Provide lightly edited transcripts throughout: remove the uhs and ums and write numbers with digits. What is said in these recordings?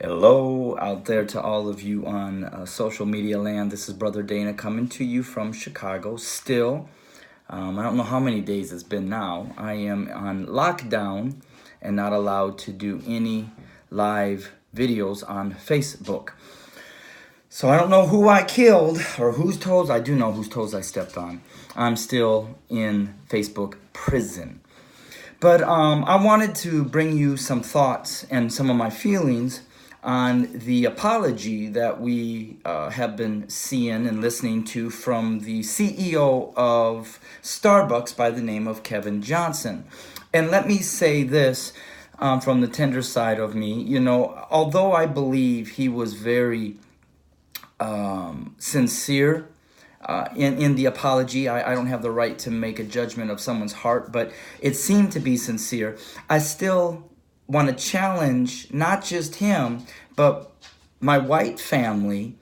Hello out there to all of you on social media land. This is Brother Dana coming to you from Chicago. Still, I don't know how many days it's been now. I am on lockdown and not allowed to do any live videos on Facebook. So I don't know who I killed or whose toes. I do know whose toes I stepped on. I'm still in Facebook prison. But I wanted to bring you some thoughts and some of my feelings on the apology that we have been seeing and listening to from the CEO of Starbucks by the name of Kevin Johnson. And let me say this from the tender side of me. You know, although I believe he was very sincere in the apology. I don't have the right to make a judgment of someone's heart, but it seemed to be sincere. I still want to challenge not just him, but my white family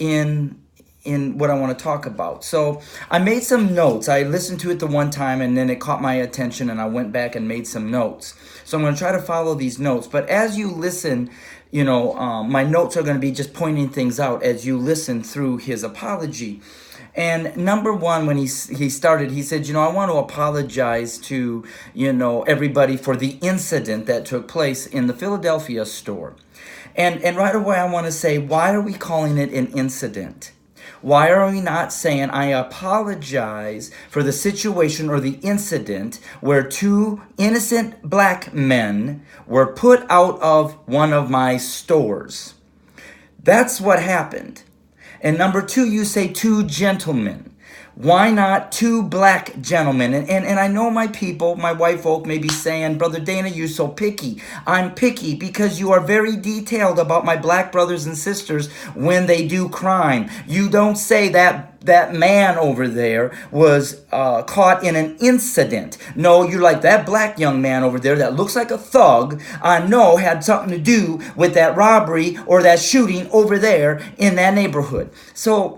in what I want to talk about. So I made some notes. I listened to it the one time and then it caught my attention and I went back and made some notes. So I'm going to try to follow these notes. But as you listen, my notes are going to be just pointing things out as you listen through his apology. And number one, when he started, he said, I want to apologize to, everybody for the incident that took place in the Philadelphia store. And right away, I want to say, why are we calling it an incident? Why are we not saying, I apologize for the situation or the incident where two innocent black men were put out of one of my stores? That's what happened. And number two, you say two gentlemen. Why not two black gentlemen? And I know my people, my white folk may be saying, Brother Dana, you're so picky. I'm picky because you are very detailed about my black brothers and sisters when they do crime. You don't say that man over there was caught in an incident. No, you're like, that black young man over there that looks like a thug, I know had something to do with that robbery or that shooting over there in that neighborhood. So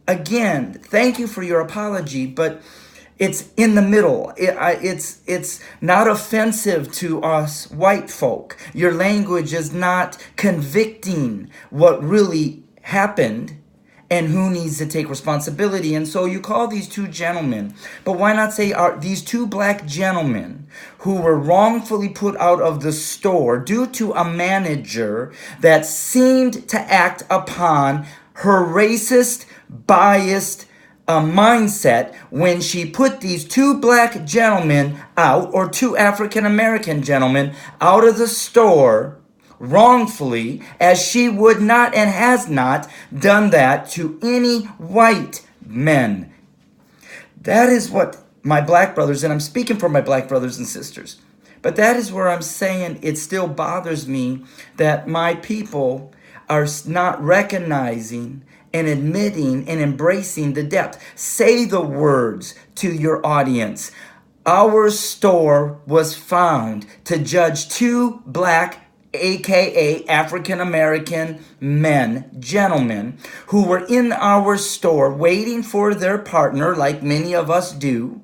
again, thank you for your apology, but it's in the middle. It's not offensive to us white folk. Your language is not convicting what really happened and who needs to take responsibility. And so you call these two gentlemen, but why not say these two black gentlemen who were wrongfully put out of the store due to a manager that seemed to act upon her racist, biased mindset when she put these two black gentlemen out, or two African American gentlemen out of the store wrongfully, as she would not and has not done that to any white men. That is what my black brothers, and I'm speaking for my black brothers and sisters, but that is where I'm saying it still bothers me that my people are not recognizing and admitting and embracing the depth. Say the words to your audience. Our store was found to judge two black, aka African American men, gentlemen, who were in our store waiting for their partner, like many of us do.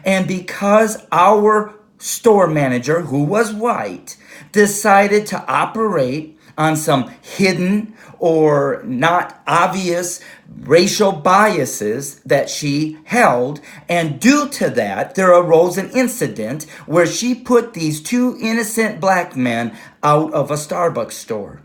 And because our store manager, who was white, decided to operate on some hidden or not obvious racial biases that she held, and due to that, there arose an incident where she put these two innocent black men out of a Starbucks store.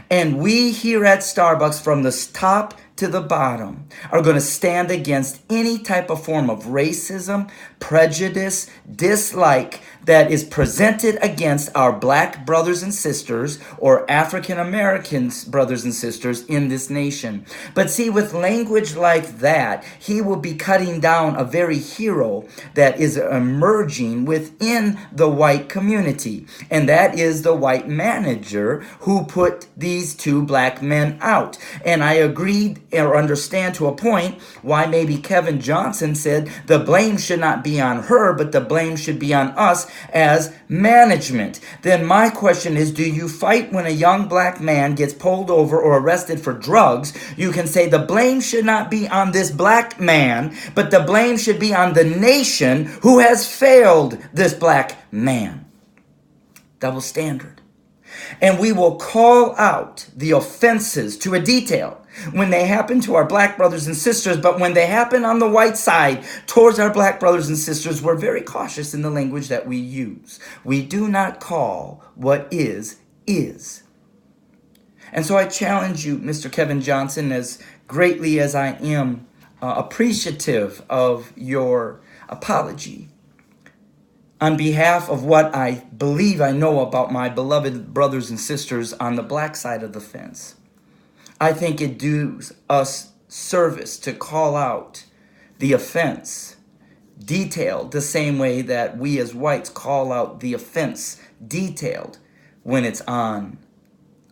And we here at Starbucks, from the top to the bottom, are going to stand against any type of form of racism, prejudice, dislike that is presented against our black brothers and sisters or African Americans brothers and sisters in this nation. But see, with language like that, he will be cutting down a very hero that is emerging within the white community. And that is the white manager who put these two black men out. And I agreed or understand to a point why maybe Kevin Johnson said the blame should not be on her, but the blame should be on us as management. Then my question is, do you fight when a young black man gets pulled over or arrested for drugs? You can say the blame should not be on this black man, but the blame should be on the nation who has failed this black man. Double standard. And we will call out the offenses to a detail when they happen to our black brothers and sisters. But when they happen on the white side towards our black brothers and sisters, we're very cautious in the language that we use. We do not call what is. And so I challenge you, Mr. Kevin Johnson, as greatly as I am appreciative of your apology, on behalf of what I believe I know about my beloved brothers and sisters on the black side of the fence, I think it does us service to call out the offense detailed the same way that we as whites call out the offense detailed when it's on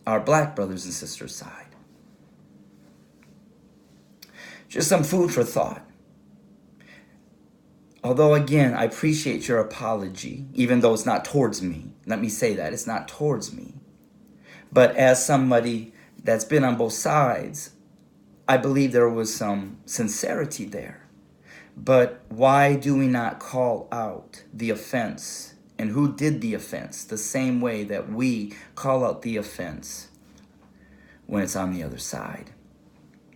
our black brothers and sisters' side. Just some food for thought. Although, again, I appreciate your apology, even though it's not towards me. Let me say that. It's not towards me. But as somebody that's been on both sides, I believe there was some sincerity there. But why do we not call out the offense and who did the offense the same way that we call out the offense when it's on the other side?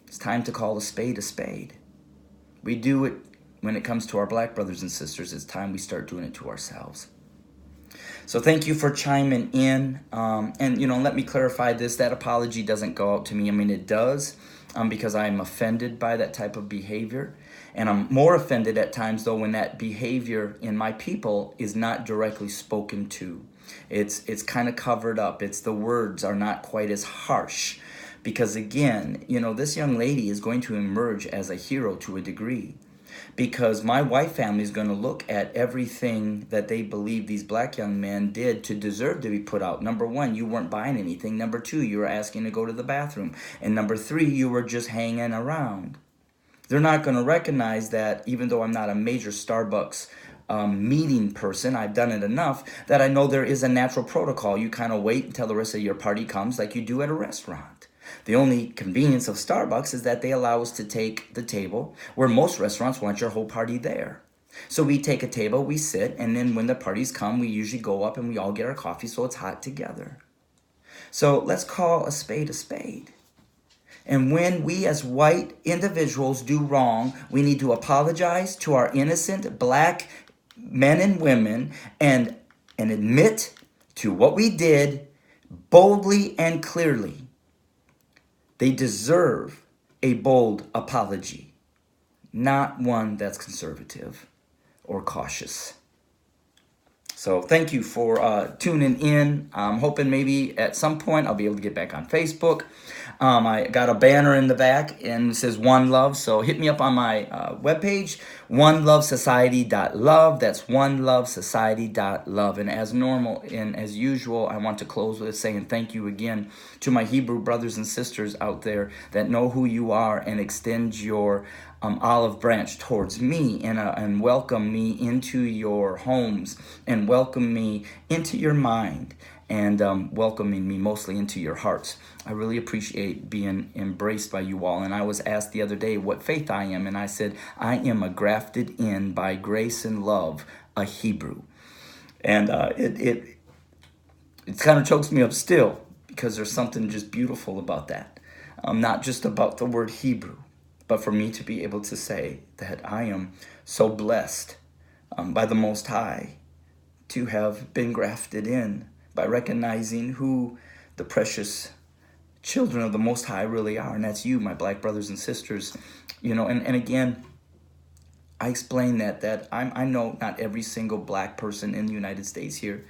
It's time to call a spade a spade. We do it when it comes to our black brothers and sisters. It's time we start doing it to ourselves. So thank you for chiming in. And, let me clarify this. That apology doesn't go out to me. I mean, it does, because I'm offended by that type of behavior. And I'm more offended at times, though, when that behavior in my people is not directly spoken to. It's kind of covered up. The words are not quite as harsh. Because, again, this young lady is going to emerge as a hero to a degree. Because my white family is going to look at everything that they believe these black young men did to deserve to be put out. Number one, you weren't buying anything. Number two, you were asking to go to the bathroom. And number three, you were just hanging around. They're not going to recognize that, even though I'm not a major Starbucks meeting person, I've done it enough that I know there is a natural protocol. You kind of wait until the rest of your party comes like you do at a restaurant. The only convenience of Starbucks is that they allow us to take the table, where most restaurants want your whole party there. So we take a table, we sit, and then when the parties come, we usually go up and we all get our coffee so it's hot together. So let's call a spade a spade. And when we as white individuals do wrong, we need to apologize to our innocent black men and women and admit to what we did boldly and clearly. They deserve a bold apology, not one that's conservative or cautious. So thank you for tuning in. I'm hoping maybe at some point I'll be able to get back on Facebook. I got a banner in the back and it says One Love. So hit me up on my webpage, onelovesociety.love. That's onelovesociety.love. And as normal and as usual, I want to close with saying thank you again to my Hebrew brothers and sisters out there that know who you are and extend your olive branch towards me and welcome me into your homes and welcome me into your mind and welcoming me mostly into your hearts. I really appreciate being embraced by you all. And I was asked the other day what faith I am, and I said, I am a grafted in by grace and love, a Hebrew. And it kind of chokes me up still because there's something just beautiful about that. Not just about the word Hebrew, but for me to be able to say that I am so blessed by the Most High to have been grafted in by recognizing who the precious children of the Most High really are. And that's you, my black brothers and sisters. And again, I explain that I know not every single black person in the United States here,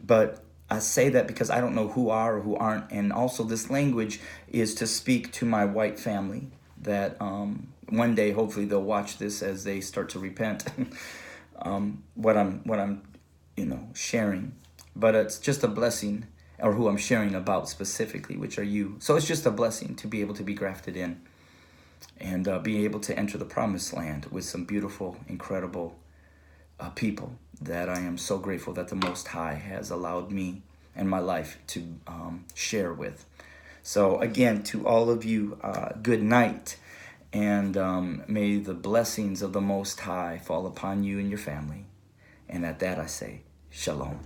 but I say that because I don't know who are or who aren't. And also this language is to speak to my white family that one day, hopefully they'll watch this as they start to repent what I'm sharing. But it's just a blessing, or who I'm sharing about specifically, which are you. So it's just a blessing to be able to be grafted in and be able to enter the promised land with some beautiful, incredible people that I am so grateful that the Most High has allowed me and my life to share with. So again, to all of you, good night. And may the blessings of the Most High fall upon you and your family. And at that I say, Shalom.